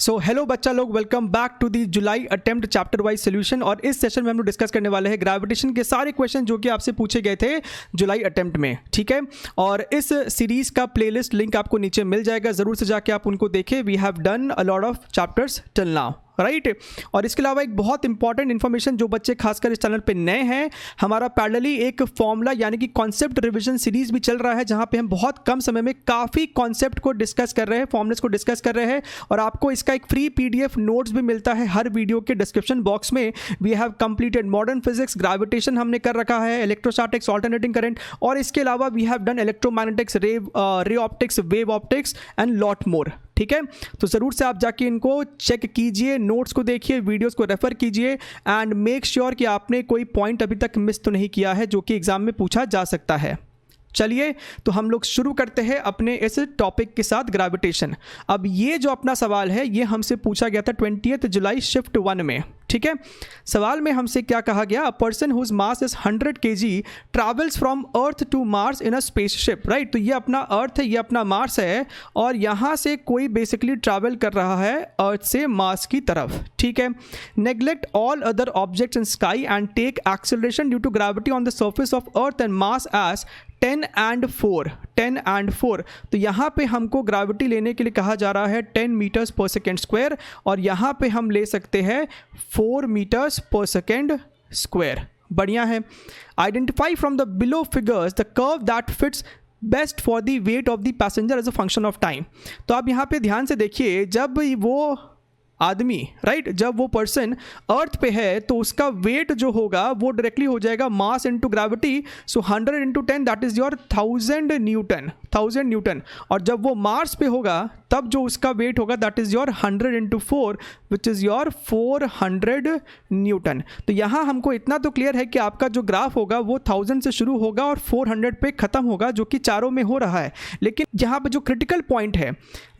सो hello बच्चा लोग, welcome back to the July attempt chapter wise solution. और इस सेशन में हम लोग डिस्कस करने वाले हैं ग्रेविटेशन के सारे क्वेश्चन जो कि आपसे पूछे गए थे जुलाई अटेम्प्ट में, ठीक है। और इस सीरीज का प्लेलिस्ट लिंक आपको नीचे मिल जाएगा, ज़रूर से जाके आप उनको देखें। We have done a lot of chapters till now, right. और इसके अलावा एक बहुत इंपॉर्टेंट इन्फॉर्मेशन, जो बच्चे खासकर इस चैनल पे नए हैं, हमारा पैरेलली एक फॉर्मूला यानी कि कॉन्सेप्ट रिवीजन सीरीज भी चल रहा है, जहां पे हम बहुत कम समय में काफ़ी कॉन्सेप्ट को डिस्कस कर रहे हैं, फॉर्मूलेस को डिस्कस कर रहे हैं। और आपको इसका एक फ्री पीडीएफ नोट्स भी मिलता है हर वीडियो के डिस्क्रिप्शन बॉक्स में। We have completed modern physics, gravitation हमने कर रखा है, इलेक्ट्रोस्टैटिक्स, ऑल्टरनेटिंग करंट, और इसके अलावा we have done electromagnetics, ray optics, wave optics and lot more, ठीक है। तो ज़रूर से आप जाके इनको चेक कीजिए, नोट्स को देखिए, वीडियोस को रेफर कीजिए एंड मेक श्योर कि आपने कोई पॉइंट अभी तक मिस तो नहीं किया है जो कि एग्जाम में पूछा जा सकता है। चलिए तो हम लोग शुरू करते हैं अपने इस टॉपिक के साथ, ग्रेविटेशन। अब ये जो अपना सवाल है ये हमसे पूछा गया था 20 जुलाई शिफ्ट 1 में, ठीक है। सवाल में हमसे क्या कहा गया, a person whose mass is 100 kg travels from Earth to Mars in a spaceship, right. तो ये अपना अर्थ है, ये अपना मार्स है, और यहाँ से कोई बेसिकली ट्रैवल कर रहा है अर्थ से मार्स की तरफ, ठीक है। Neglect all other objects in sky and take acceleration due to gravity on the surface of Earth and mass as 10 and 4। तो यहाँ पे हमको ग्रेविटी लेने के लिए कहा जा रहा है 10 मीटर्स पर सेकेंड स्क्वायर, और यहाँ पे हम ले सकते हैं 4 मीटर्स पर सेकेंड स्क्वायर। बढ़िया है। Identify from the below figures the curve that fits best for the weight of the passenger as a function of time. तो आप यहाँ पे ध्यान से देखिए, जब वो आदमी, राइट, जब वो पर्सन अर्थ पे है तो उसका वेट जो होगा वो डायरेक्टली हो जाएगा mass into gravity. So 100 × 10 that is your 1000 Newton. और जब वो मार्स पे होगा तब जो उसका वेट होगा that is your 100 × 4 which is your 400 Newton. तो यहाँ हमको इतना तो क्लियर है कि आपका जो ग्राफ होगा वो 1000 से शुरू होगा और 400 पे ख़त्म होगा, जो कि चारों में हो रहा है। लेकिन यहाँ पे जो क्रिटिकल पॉइंट है,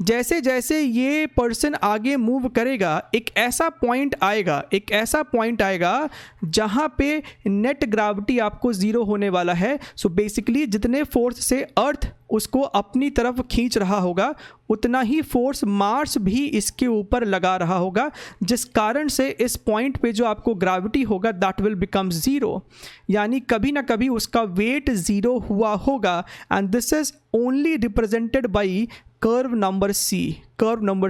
जैसे जैसे ये पर्सन आगे मूव करेगा एक ऐसा पॉइंट आएगा जहाँ पे नेट ग्रेविटी आपको ज़ीरो होने वाला है। सो बेसिकली जितने फोर्स से अर्थ उसको अपनी तरफ खींच रहा होगा उतना ही फोर्स मार्स भी इसके ऊपर लगा रहा होगा, जिस कारण से इस पॉइंट पे जो आपको ग्रेविटी होगा दैट विल बिकम ज़ीरो, यानी कभी ना कभी उसका वेट ज़ीरो हुआ होगा। And this is only represented by curve number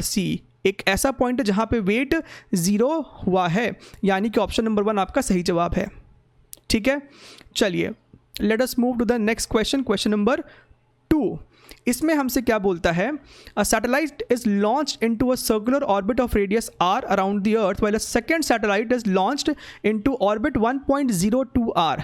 C. एक ऐसा पॉइंट है जहाँ पे वेट ज़ीरो हुआ है, यानी कि ऑप्शन नंबर 1 आपका सही जवाब है, ठीक है। चलिए let us move to the next question number 2। इसमें हमसे क्या बोलता है, a satellite is launched into a circular orbit of radius r around the Earth while a second satellite is launched into orbit 1.02 r,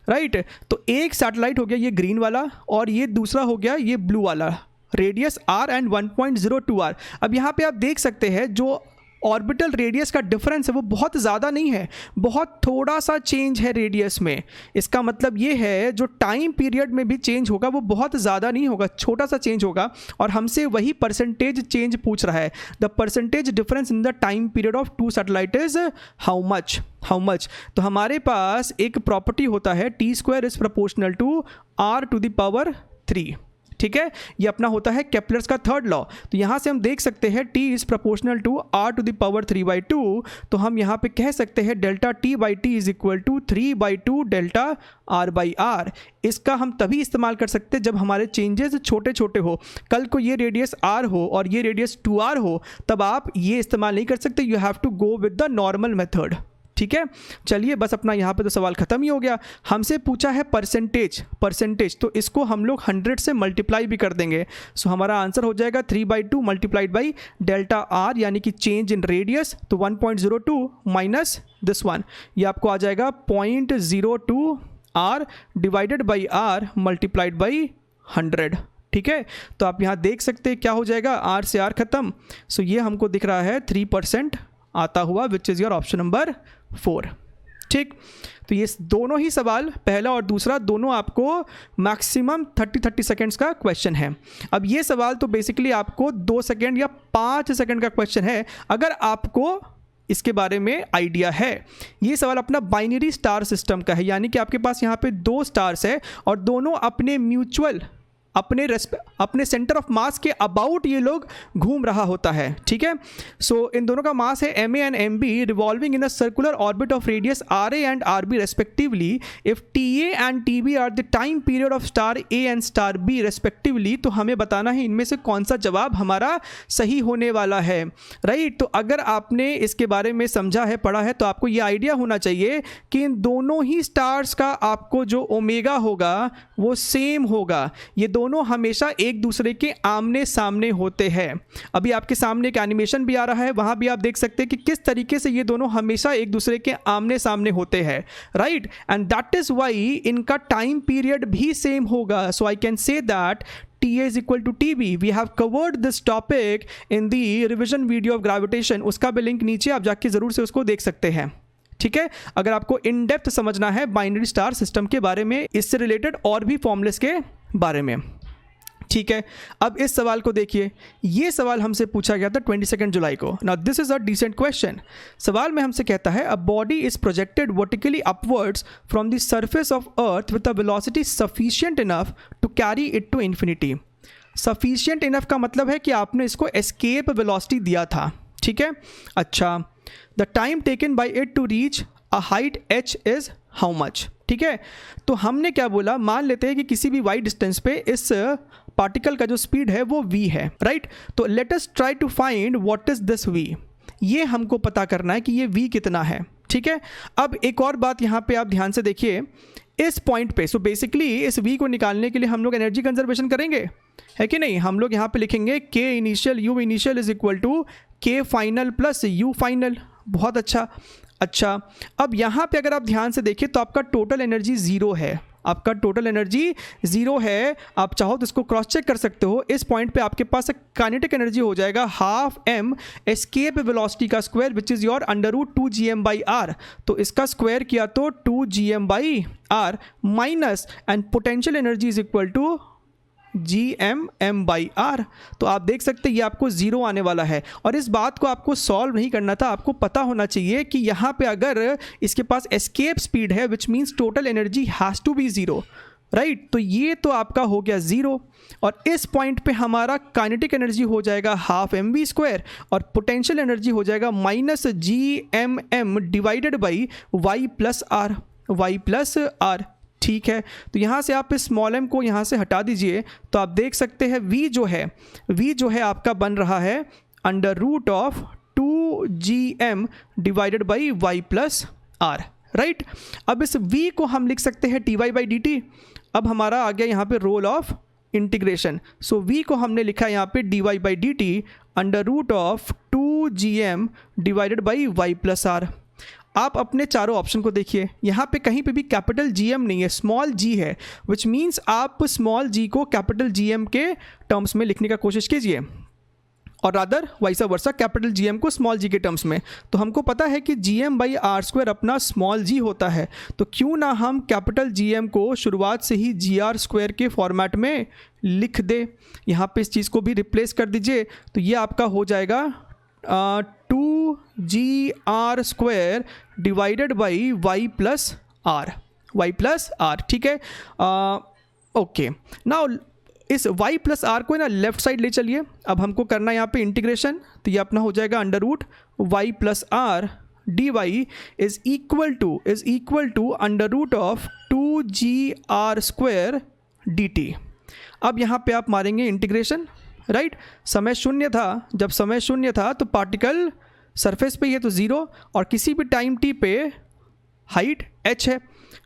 right. तो एक satellite हो गया ये ग्रीन वाला, और ये दूसरा हो गया ये ब्लू वाला, रेडियस r एंड 1.02 r। अब यहाँ पे आप देख सकते हैं जो ऑर्बिटल रेडियस का डिफरेंस है वो बहुत ज़्यादा नहीं है, बहुत थोड़ा सा चेंज है रेडियस में। इसका मतलब ये है जो टाइम पीरियड में भी चेंज होगा वो बहुत ज़्यादा नहीं होगा, छोटा सा चेंज होगा। और हमसे वही परसेंटेज चेंज पूछ रहा है, the percentage difference in the time period of 2 satellite is how much. तो हमारे पास एक प्रॉपर्टी होता है t² is proportional to r⁻3, ठीक है। ये अपना होता है केप्लर्स का थर्ड लॉ। तो यहाँ से हम देख सकते हैं t is proportional to r⁻3/2। तो हम यहाँ पे कह सकते हैं delta t/t is equal to 3/2 delta r/r। इसका हम तभी इस्तेमाल कर सकते हैं जब हमारे चेंजेस छोटे छोटे हो। कल को ये रेडियस r हो और ये रेडियस 2r हो, तब आप ये इस्तेमाल नहीं कर सकते, you have to go with the normal method, ठीक है। चलिए बस अपना यहाँ पे तो सवाल खत्म ही हो गया। हमसे पूछा है परसेंटेज, तो इसको हम लोग 100 से मल्टीप्लाई भी कर देंगे। सो हमारा आंसर हो जाएगा 3/2 मल्टीप्लाइड बाई डेल्टा आर, यानी कि चेंज इन रेडियस। तो 1.02 माइनस दिस वन, ये आपको आ जाएगा 0.02 r divided by r multiplied by 100, ठीक है। तो आप यहाँ देख सकते हैं क्या हो जाएगा, r से r खत्म। सो ये हमको दिख रहा है 3% आता हुआ, विच इज़ योर ऑप्शन नंबर 4, ठीक। तो ये दोनों ही सवाल, पहला और दूसरा, दोनों आपको मैक्सिमम 30 सेकेंड्स का क्वेश्चन है। अब ये सवाल तो बेसिकली आपको 2 सेकेंड या 5 सेकेंड का क्वेश्चन है, अगर आपको इसके बारे में आइडिया है। ये सवाल अपना बाइनरी स्टार सिस्टम का है, यानी कि आपके पास यहाँ पे 2 स्टार्स है और दोनों अपने म्यूचुअल अपने सेंटर ऑफ मास के अबाउट ये लोग घूम रहा होता है, ठीक है। सो इन दोनों का मास है ma and mb revolving in a circular orbit of radius ra and rb respectively. If ta and tb are the time period of star a and star b respectively, तो हमें बताना है इनमें से कौन सा जवाब हमारा सही होने वाला है, राइट। तो अगर आपने इसके बारे में समझा है, पढ़ा है, तो आपको ये आइडिया होना चाहिए कि इन दोनों ही स्टार्स का आपको जो ओमेगा होगा वो सेम होगा। ये दोनों हमेशा एक दूसरे के आमने सामने होते हैं। अभी आपके सामने एक एनिमेशन भी आ रहा है, वहां भी आप देख सकते हैं कि किस तरीके से ये दोनों हमेशा एक दूसरे के आमने सामने होते हैं, right. And that is why इनका टाइम पीरियड भी सेम होगा। So I can say that TA is equal to TB. We have covered this topic in the revision video of gravitation. उसका भी लिंक नीचे आप जाके ज़रूर से उसको देख सकते हैं, ठीक है। अगर आपको इन डेप्थ समझना है बाइनरी स्टार सिस्टम के बारे में, इससे रिलेटेड और भी फॉर्मूलेस के बारे में, ठीक है। अब इस सवाल को देखिए, ये सवाल हमसे पूछा गया था 22 जुलाई को। Now this is a decent question. सवाल में हमसे कहता है a body is projected vertically upwards from the surface of Earth with a velocity sufficient enough to carry it to infinity. Sufficient enough का मतलब है कि आपने इसको एस्केप वेलोसिटी दिया था, ठीक है। अच्छा, the time taken by it to reach a height h is how much, ठीक है। तो हमने क्या बोला, मान लेते हैं कि किसी भी वाई डिस्टेंस पे इस पार्टिकल का जो स्पीड है वो v है, राइट। तो let us try to find what is this v। ये हमको पता करना है कि ये v कितना है, ठीक है। अब एक और बात यहाँ पे आप ध्यान से देखिए, इस पॉइंट पे, सो बेसिकली इस v को निकालने के लिए हम लोग एनर्जी कंजर्वेशन करेंगे, है कि नहीं। हम लोग यहाँ पे लिखेंगे k initial u initial is equal to k final plus u final. बहुत अच्छा, अब यहाँ पे अगर आप ध्यान से देखिए तो आपका टोटल एनर्जी ज़ीरो है, आपका टोटल एनर्जी ज़ीरो है। आप चाहो तो इसको क्रॉस चेक कर सकते हो। इस पॉइंट पे आपके पास एक काइनेटिक एनर्जी हो जाएगा हाफ m एस्केप वेलोसिटी का square which is your √2gm/r। तो इसका स्क्वायर किया तो 2gm/r minus and potential energy is equal to gm/r। तो आप देख सकते हैं ये आपको ज़ीरो आने वाला है। और इस बात को आपको सॉल्व नहीं करना था, आपको पता होना चाहिए कि यहाँ पे अगर इसके पास एस्केप स्पीड है which means total energy has to be zero, right. तो ये तो आपका हो गया ज़ीरो, और इस पॉइंट पे हमारा काइनेटिक एनर्जी हो जाएगा हाफ mv² और पोटेंशियल एनर्जी हो जाएगा minus gmm divided by y plus r, ठीक है। तो यहाँ से आप इस स्मॉल m को यहाँ से हटा दीजिए, तो आप देख सकते हैं v जो है आपका बन रहा है √2gm divided by y plus r, right. अब इस v को हम लिख सकते हैं dy/dt। अब हमारा आ गया यहाँ पे role of integration. So v को हमने लिखा है यहाँ पे dy/dt √2gm divided by y plus r। आप अपने चारों ऑप्शन को देखिए, यहाँ पे कहीं पे भी कैपिटल GM नहीं है, स्मॉल g है, विच मीन्स आप स्मॉल g को कैपिटल GM के टर्म्स में लिखने का कोशिश कीजिए, और रादर वाइसा वर्सा कैपिटल GM को स्मॉल g के टर्म्स में। तो हमको पता है कि gm/r² अपना स्मॉल g होता है, तो क्यों ना हम कैपिटल GM को शुरुआत से ही gr² के फॉर्मेट में लिख दे। यहाँ पे इस चीज़ को भी रिप्लेस कर दीजिए, तो ये आपका हो जाएगा 2gr² divided by y plus r, ठीक है। ओके, नाउ इस y प्लस r को ना लेफ्ट साइड ले चलिए। अब हमको करना है यहाँ पे इंटीग्रेशन, तो ये अपना हो जाएगा √y plus r dy is equal to √2gr² dt। अब यहाँ पे आप मारेंगे इंटीग्रेशन, राइट। समय शून्य था, जब समय शून्य था तो पार्टिकल सरफेस पे ही है तो ज़ीरो, और किसी भी टाइम t पे हाइट h है,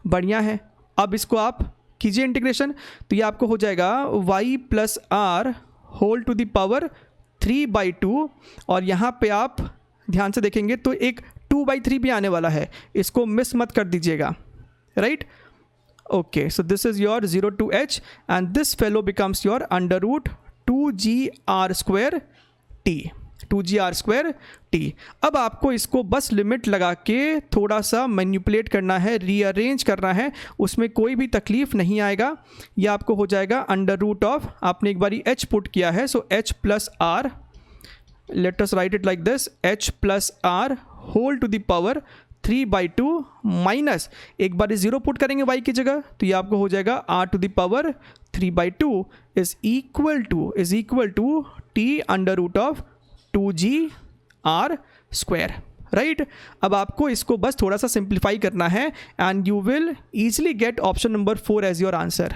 बढ़िया है। अब इसको आप कीजिए इंटीग्रेशन, तो ये आपको हो जाएगा y plus r whole to the power 3/2, और यहाँ पे आप ध्यान से देखेंगे तो एक 2/3 भी आने वाला है, इसको मिस मत कर दीजिएगा, right. Okay, so this is your 0 to h and this fellow becomes your √2gr²t। अब आपको इसको बस लिमिट लगा के थोड़ा सा मैनिपुलेट करना है, रीअरेंज करना है, उसमें कोई भी तकलीफ नहीं आएगा। यह आपको हो जाएगा √, आपने एक बारी h पुट किया है, so h plus r, let us write it like this, h plus r whole to the power 3/2 minus एक बार 0 पुट करेंगे y की जगह, तो ये आपको हो जाएगा r to the power 3/2 is equal to t under root of 2gr square, right. अब आपको इसको बस थोड़ा सा सिंप्लीफाई करना है and you will easily get option number 4 as your answer,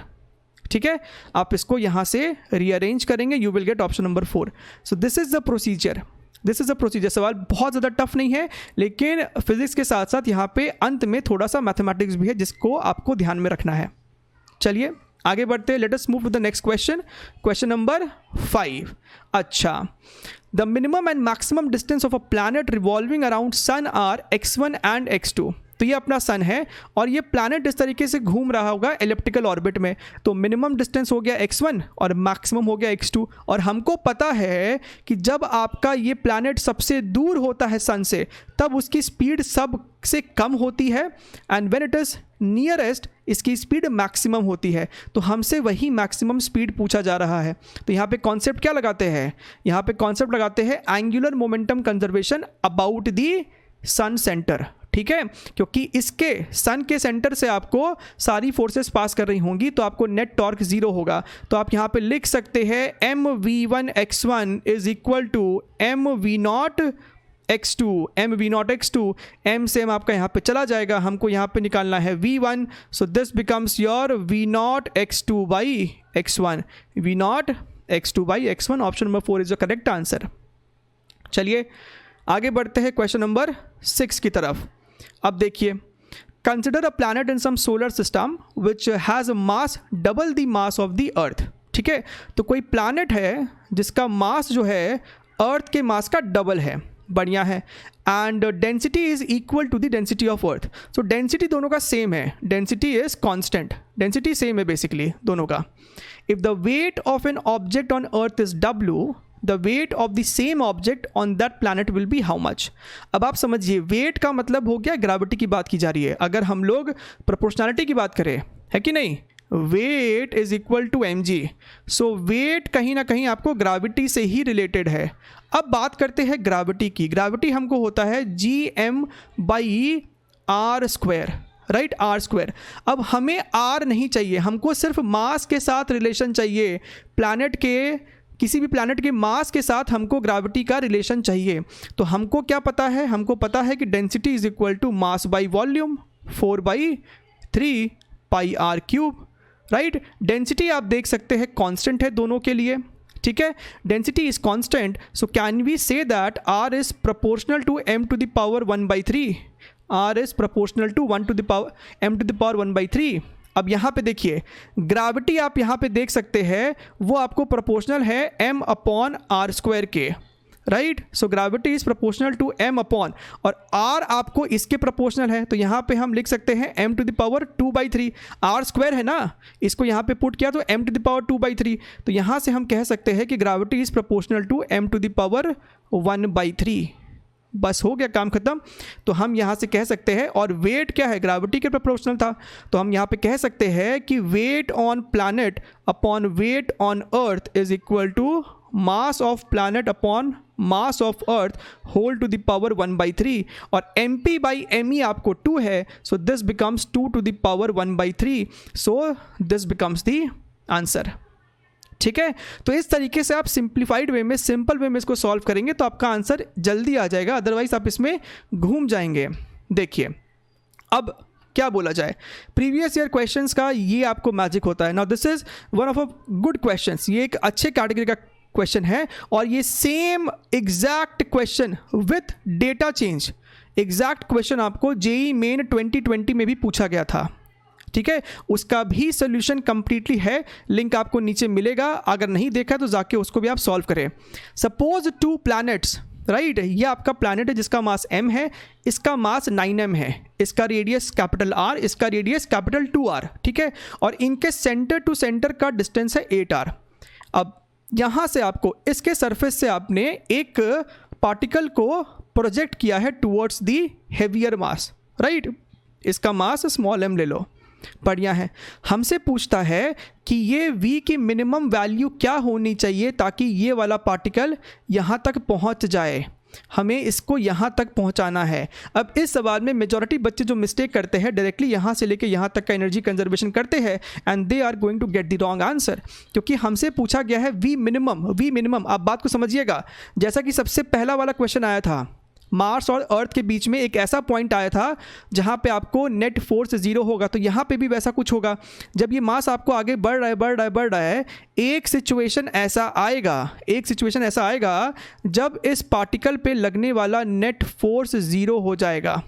ठीक है। आप इसको यहाँ से रीअरेंज करेंगे, you will get option number 4। So this is the procedure, सवाल बहुत ज़्यादा टफ नहीं है, लेकिन फिजिक्स के साथ साथ यहाँ पे अंत में थोड़ा सा मैथमेटिक्स भी है जिसको आपको ध्यान में रखना है। चलिए आगे बढ़ते हैं, let us move to the next question, question number 5। अच्छा, the minimum and maximum distance of a planet revolving around sun are x1 and x2। तो ये अपना सन है और ये प्लैनेट इस तरीके से घूम रहा होगा एलिप्टिकल ऑर्बिट में, तो मिनिमम डिस्टेंस हो गया x1 और मैक्सिमम हो गया x2। और हमको पता है कि जब आपका ये प्लैनेट सबसे दूर होता है सन से तब उसकी स्पीड सबसे कम होती है, and when it is nearest इसकी स्पीड मैक्सिमम होती है। तो हमसे वही मैक्सिमम स्पीड पूछा जा रहा है। तो यहाँ पे कॉन्सेप्ट क्या लगाते हैं, यहाँ पे कॉन्सेप्ट लगाते हैं angular momentum conservation about the sun centre, ठीक है, क्योंकि इसके सन के सेंटर से आपको सारी फोर्सेस पास कर रही होंगी तो आपको नेट टॉर्क 0 होगा। तो आप यहाँ पे लिख सकते हैं mv1x1 is equal to mv0 x2, m से m आपका यहाँ पे चला जाएगा, हमको यहाँ पे निकालना है v1, so this becomes your v0 x2 by x1, v0 x2 by x1। Option number 4 is the correct answer. चलिए आगे बढ़ते हैं क्वेश्चन नंबर 6 की तरफ। अब देखिए, consider a planet in some solar system which has a mass double the mass of the earth, ठीक है। तो कोई प्लैनेट है जिसका मास जो है अर्थ के मास का डबल है, बढ़िया है, and density is equal to the density of earth. So density दोनों का सेम है, density is constant, density same है बेसिकली दोनों का। If the weight of an object on earth is W, the weight of the same object on that planet will be how much. अब आप समझिए, wait का मतलब हो गया ग्रेविटी की बात की जा रही है। अगर हम लोग प्रोपोर्शनैलिटी की बात करें, है कि नहीं, weight is equal to mg, so weight कहीं ना कहीं आपको ग्रेविटी से ही रिलेटेड है। अब बात करते हैं ग्रेविटी की। ग्रेविटी हमको होता है gm by r square, right, r square. अब हमें r नहीं चाहिए, हमको सिर्फ मास के साथ रिलेशन चाहिए, प्लैनेट के किसी भी प्लैनेट के मास के साथ हमको ग्रेविटी का रिलेशन चाहिए। तो हमको क्या पता है, हमको पता है कि density is equal to mass by volume 4/3 pi r cube, right. Density आप देख सकते हैं कांस्टेंट है दोनों के लिए, ठीक है, density is constant, so can we say that r is proportional to m to the power 1/3, r is proportional to m to the power 1/3। अब यहाँ पे देखिए, ग्रेविटी आप यहाँ पे देख सकते हैं वो आपको प्रोपोर्शनल है m अपॉन r स्क्वायर के, right. So gravity is proportional to m upon, और r आपको इसके प्रोपोर्शनल है, तो यहाँ पे हम लिख सकते हैं m to the power 2/3, r square है ना, इसको यहाँ पे पुट किया तो m टू द पावर 2/3। तो यहाँ से हम कह सकते हैं कि gravity is proportional to m to the power 1/3। बस हो गया काम खत्म। तो हम यहाँ से कह सकते हैं, और वेट क्या है, ग्रेविटी के प्रोपोर्शनल था, तो हम यहाँ पे कह सकते हैं कि weight on planet upon weight on earth is equal to mass of planet upon mass of earth whole to the power 1/3, और mp बाई me आपको 2 है, so this becomes 2 to the power 1/3, so this becomes the answer, ठीक है। तो इस तरीके से आप सिंप्लीफाइड वे में, सिंपल वे में इसको सॉल्व करेंगे तो आपका आंसर जल्दी आ जाएगा, अदरवाइज आप इसमें घूम जाएंगे। देखिए अब क्या बोला जाए, प्रीवियस ईयर क्वेश्चंस का ये आपको मैजिक होता है। Now this is one of a good questions, ये एक अच्छे कैटेगरी का क्वेश्चन है, और ये same exact question with data change, exact question आपको जेईई मेन 2020 में भी पूछा गया था, ठीक है। उसका भी सोल्यूशन कंप्लीटली है, लिंक आपको नीचे मिलेगा, अगर नहीं देखा तो जाके उसको भी आप सॉल्व करें। सपोज 2 प्लैनेट्स, राइट, ये आपका प्लैनेट है जिसका मास m है, इसका मास 9m है, इसका रेडियस कैपिटल R, इसका रेडियस कैपिटल 2r, ठीक है, और इनके सेंटर टू सेंटर का डिस्टेंस है 8r। अब यहाँ से आपको इसके सरफेस से आपने एक पार्टिकल को प्रोजेक्ट किया है towards the heavier mass, right, इसका मास स्मॉल m ले लो, बढ़िया है। हमसे पूछता है कि ये v की मिनिमम वैल्यू क्या होनी चाहिए ताकि ये वाला पार्टिकल यहाँ तक पहुँच जाए। हमें इसको यहाँ तक पहुँचाना है। अब इस सवाल में मेजॉरिटी बच्चे जो मिस्टेक करते हैं डायरेक्टली यहाँ से लेके यहाँ तक का एनर्जी कंजर्वेशन करते हैं and they are going to get the wrong answer, क्योंकि हमसे पूछा गया है वी मिनिमम। आप बात को समझिएगा, जैसा कि सबसे पहला वाला क्वेश्चन आया था, मार्स और अर्थ के बीच में एक ऐसा पॉइंट आया था जहाँ पे आपको नेट फोर्स 0 होगा, तो यहाँ पे भी वैसा कुछ होगा। जब ये मास आपको आगे बढ़ रहा है, एक सिचुएशन ऐसा आएगा जब इस पार्टिकल पे लगने वाला नेट फोर्स 0 हो जाएगा।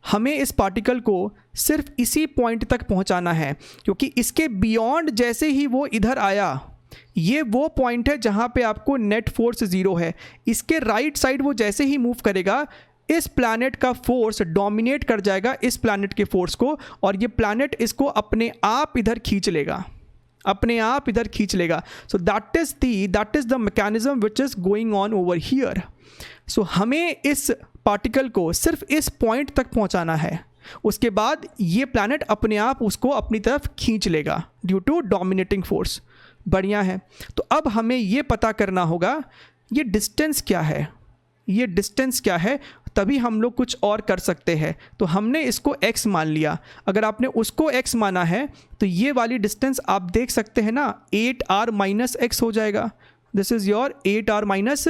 हमें इस पार्टिकल को सिर्फ इसी पॉइंट तक पहुँचाना है, क्योंकि इसके बियॉन्ड जैसे ही वो इधर आया, ये वो पॉइंट है जहां पे आपको नेट फोर्स 0 है। इसके राइट साइड वो जैसे ही मूव करेगा, इस प्लैनेट का फोर्स डोमिनेट कर जाएगा इस प्लैनेट के फोर्स को, और ये प्लैनेट इसको अपने आप इधर खींच लेगा। So that is the mechanism which is going on over here. So हमें इस पार्टिकल को सिर्फ इस पॉइंट तक पहुंचाना है, उसके बाद ये प्लैनेट अपने आप उसको अपनी तरफ खींच लेगा ड्यू टू डोमिनेटिंग फोर्स। बढ़िया है। तो अब हमें ये पता करना होगा ये डिस्टेंस क्या है, तभी हम लोग कुछ और कर सकते हैं। तो हमने इसको x मान लिया। अगर आपने उसको x माना है तो ये वाली डिस्टेंस आप देख सकते हैं ना, 8r माइनस x हो जाएगा। This is your 8r minus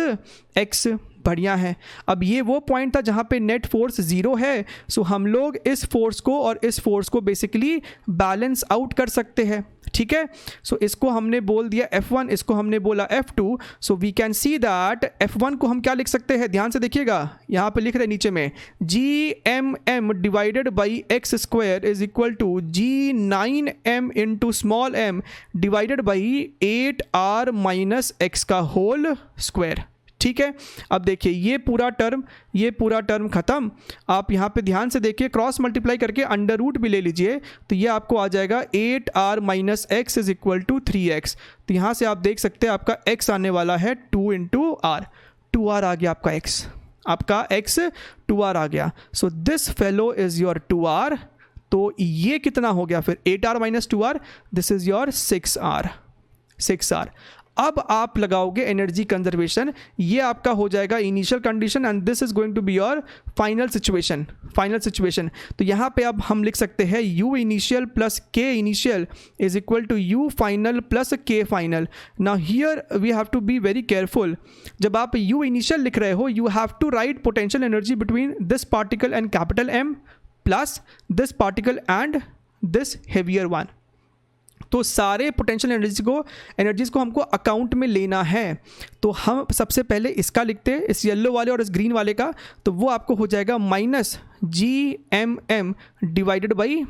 x। बढ़िया है। अब ये वो पॉइंट था जहाँ पे नेट फोर्स 0 है। सो हम लोग इस फोर्स को और इस फोर्स को बेसिकली बैलेंस आउट कर सकते हैं। ठीक है। सो इसको हमने बोल दिया F1, इसको हमने बोला F2। So we can see that F1 को हम क्या लिख सकते हैं, ध्यान से देखिएगा, यहाँ पे लिख रहे नीचे में GMM divided by x square is equal to G9m into small m divided by 8r minus x का होल स्क्वायर। ठीक है। अब देखिए ये पूरा टर्म खत्म। आप यहाँ पे ध्यान से देखिए, क्रॉस मल्टीप्लाई करके अंडर रूट भी ले लीजिए तो ये आपको आ जाएगा 8r minus x is equal to 3x। तो यहाँ से आप देख सकते हैं आपका x आने वाला है 2 इंटू r, 2r आ गया आपका x, आपका x 2r आ गया। So this fellow is your 2r। तो ये कितना हो गया फिर 8r minus 2r, this is your 6r। अब आप लगाओगे एनर्जी कंजर्वेशन, ये आपका हो जाएगा initial condition and this is going to be your final situation. तो यहाँ पे अब हम लिख सकते हैं u initial plus k initial is equal to u final plus k final. Now here we have to be very careful. जब आप u इनिशियल लिख रहे हो, you have to write potential energy between this particle and capital M plus this particle and this heavier one. तो सारे potential energies को हमको account में लेना है। तो हम सबसे पहले इसका लिखते हैं, इस येलो वाले और इस ग्रीन वाले का। तो वो आपको हो जाएगा minus GMM divided by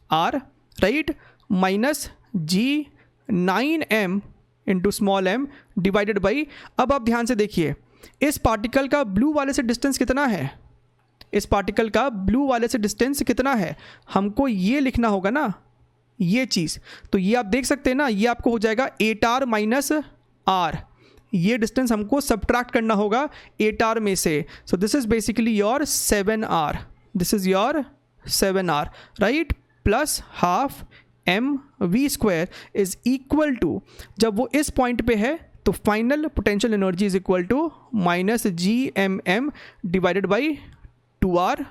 R, right, minus G9m into small m divided by. अब आप ध्यान से देखिए, इस पार्टिकल का ब्लू वाले से डिस्टेंस कितना है, हमको ये लिखना होगा ना, ये चीज़। तो ये आप देख सकते हैं ना, ये आपको हो जाएगा 8r माइनस r। ये डिस्टेंस हमको सब्ट्रैक्ट करना होगा 8r में से। So this is basically your 7r, right, plus half mv square is equal to, जब वो इस पॉइंट पे है तो final potential energy is equal to minus GMM divided by 2r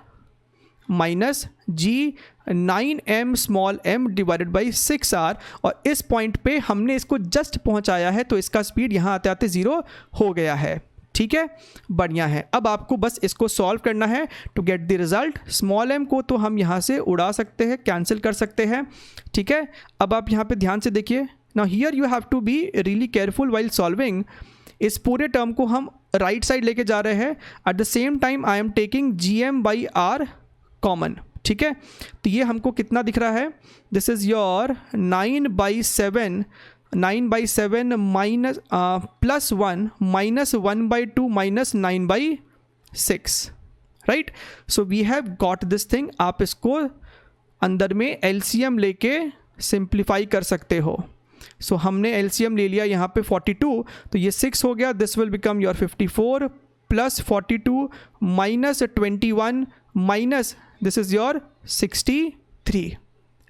minus G9m small m divided by 6r। और इस point पे हमने इसको जस्ट पहुंचाया है, तो इसका स्पीड यहाँ आते आते 0 हो गया है। ठीक है, बढ़िया है। अब आपको बस इसको सॉल्व करना है to get the result. Small m को तो हम यहाँ से उड़ा सकते हैं, कैंसिल कर सकते हैं। ठीक है, अब आप यहाँ पे ध्यान से देखिए। Now here you have to be really careful while solving. इस पूरे टर्म को हम राइट साइड लेके जा रहे हैं। At the same time I am taking GM by R common. ठीक है, तो ये हमको कितना दिख रहा है, this is your 9/7 minus plus 1 minus 1/2 minus 9/6, right. So we have got this thing. आप इसको अंदर में LCM लेके सिंप्लीफाई कर सकते हो। सो हमने LCM ले लिया यहाँ पे 42, तो ये 6 हो गया। This will become your 54 plus 42 minus 21 minus this is your 63,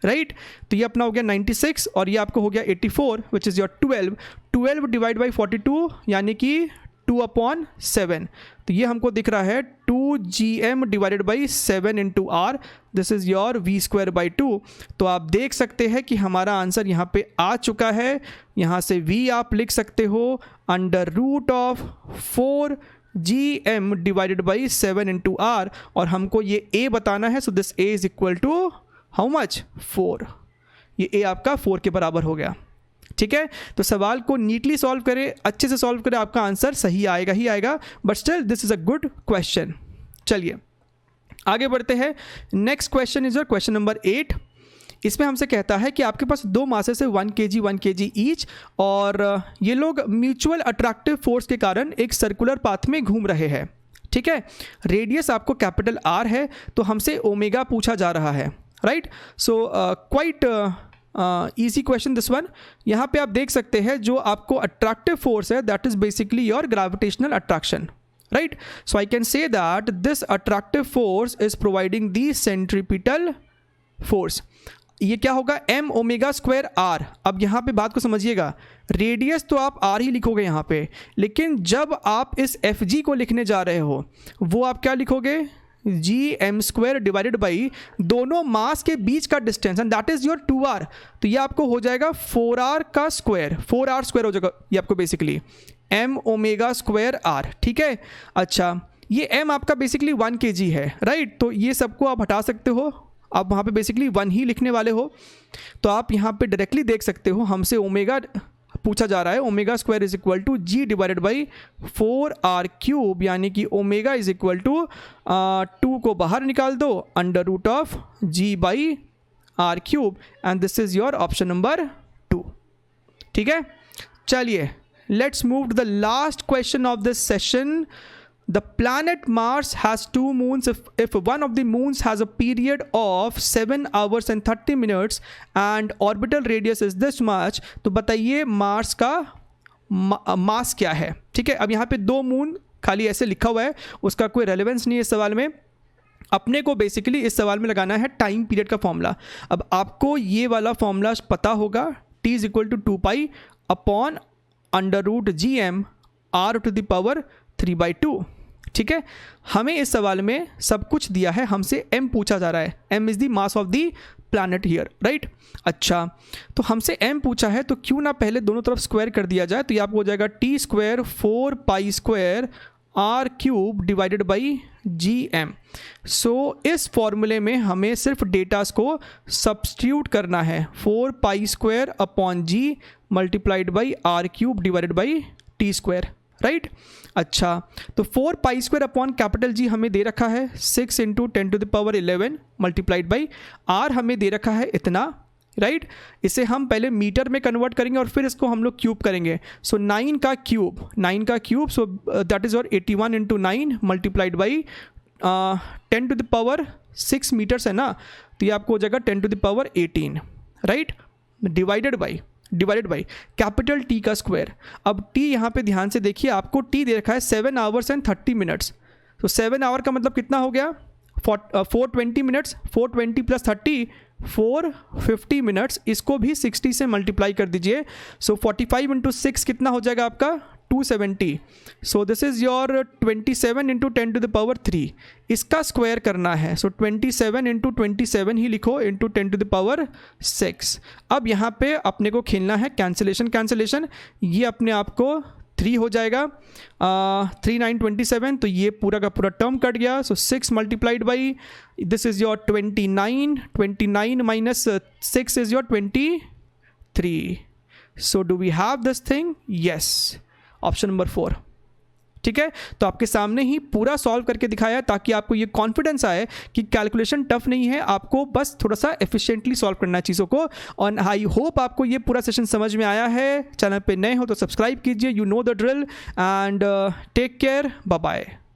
right. तो ये अपना हो गया 96 और ये आपको हो गया 84 विच इज़ योर 12 डिवाइड बाई 42 यानी कि 2/7, तो ये हमको दिख रहा है 2gm divided by 7 into R, this is your v²/2। तो आप देख सकते हैं कि हमारा आंसर यहाँ पे आ चुका है। यहाँ से v आप लिख सकते हो √4gm divided by 7 into are, और हमको ये a बताना है। So this a is equal to how much, 4। ये a आपका 4 के बराबर हो गया। ठीक है, तो सवाल को नीटली सॉल्व करें, अच्छे से सॉल्व करें, आपका आंसर सही आएगा ही आएगा, but still this is a good question. चलिए आगे बढ़ते हैं। Next question is your question number 8। इसमें हमसे कहता है कि आपके पास दो मासेस है 1 kg ईच, और ये लोग म्यूचुअल अट्रैक्टिव फोर्स के कारण एक सर्कुलर पाथ में घूम रहे हैं। ठीक है, रेडियस आपको कैपिटल R है, तो हमसे ओमेगा पूछा जा रहा है, right. So quite easy question this one. यहाँ पे आप देख सकते हैं जो आपको अट्रैक्टिव फोर्स है that is basically your gravitational attraction, right. So I can say that this attractive force is providing the centripetal force. ये क्या होगा, m ओमेगा स्क्वायर r। अब यहाँ पे बात को समझिएगा, रेडियस तो आप r ही लिखोगे यहाँ पे, लेकिन जब आप इस fg को लिखने जा रहे हो वो आप क्या लिखोगे, gm² डिवाइडेड बाई दोनों मास के बीच का distance, and that is your 2r। तो ये आपको हो जाएगा 4r का स्क्वायर, 4r स्क्वायर हो जाएगा ये आपको basically m omega square r। ठीक है, अच्छा ये m आपका बेसिकली 1 kg है, राइट। तो ये सबको आप हटा सकते हो, आप वहाँ पे बेसिकली 1 ही लिखने वाले हो, तो आप यहाँ पे डायरेक्टली देख सकते हो हमसे ओमेगा पूछा जा रहा है, omega square is equal to g divided by 4r³, यानी कि ओमेगा इज इक्वल टू 2 को बाहर निकाल दो √g/r³, and this is your option number 2। ठीक है, चलिए let's move to the last question of this session. The planet Mars has 2 moons. If one of the moons has a period of 7 hours and 30 minutes and orbital radius is this much, तो बताइए Mars का मास क्या है। ठीक है, अब यहाँ पे 2 मून खाली ऐसे लिखा हुआ है, उसका कोई रेलेवेंस नहीं है इस सवाल में। अपने को बेसिकली इस सवाल में लगाना है टाइम पीरियड का फॉर्मूला। अब आपको ये वाला फॉर्मूला पता होगा, t is equal to 2π upon √gm r⁴/2। ठीक है, हमें इस सवाल में सब कुछ दिया है, हमसे m पूछा जा रहा है, m is the mass of the planet here, right. अच्छा, तो हमसे m पूछा है, तो क्यों ना पहले दोनों तरफ स्क्वायर कर दिया जाए। तो ये आपको हो जाएगा t² 4π² r³ divided by gm। सो इस फॉर्मूले में हमें सिर्फ डेटास को सब्स्टिट्यूट करना है, 4π² upon g multiplied by r³ divided by t², right. अच्छा, तो 4π² अपॉन कैपिटल G हमें दे रखा है 6 × 10⁻11 मल्टीप्लाइड बाई r हमें दे रखा है इतना, राइट। इसे हम पहले मीटर में कन्वर्ट करेंगे और फिर इसको हम लोग क्यूब करेंगे। सो 9 का क्यूब, सो दैट इज और 81 × 9 मल्टीप्लाइड बाई 10⁻6 मीटर्स है ना, तो ये आपको हो जाएगा 10⁻18, right, divided by capital T का स्क्वायर। अब T यहाँ पे ध्यान से देखिए, आपको T दे रखा है 7 hours and 30 minutes। तो 7 hour का मतलब कितना हो गया, 420 मिनट्स, 420 + 30 450 मिनट्स। इसको भी 60 से मल्टीप्लाई कर दीजिए। सो 45 × 6 कितना हो जाएगा आपका 270। सो दिस इज़ योर 27 × 10⁻3। इसका स्क्वायर करना है, सो 27 × 27 ही लिखो इंटू 10⁻6। अब यहाँ पे अपने को खेलना है कैंसिलेशन, ये अपने आप को 3 हो जाएगा, 3 9 27, तो ये पूरा का पूरा टर्म कट गया। So 6 multiplied by this is your 29 minus 6 is your 23। So do we have this thing, yes, option number 4। ठीक है, तो आपके सामने ही पूरा सॉल्व करके दिखाया ताकि आपको ये कॉन्फिडेंस आए कि कैलकुलेशन टफ नहीं है, आपको बस थोड़ा सा एफिशिएंटली सॉल्व करना है चीज़ों को। और आई होप आपको ये पूरा सेशन समझ में आया है। चैनल पे नए हो तो सब्सक्राइब कीजिए, you know the drill, and take care, bye bye.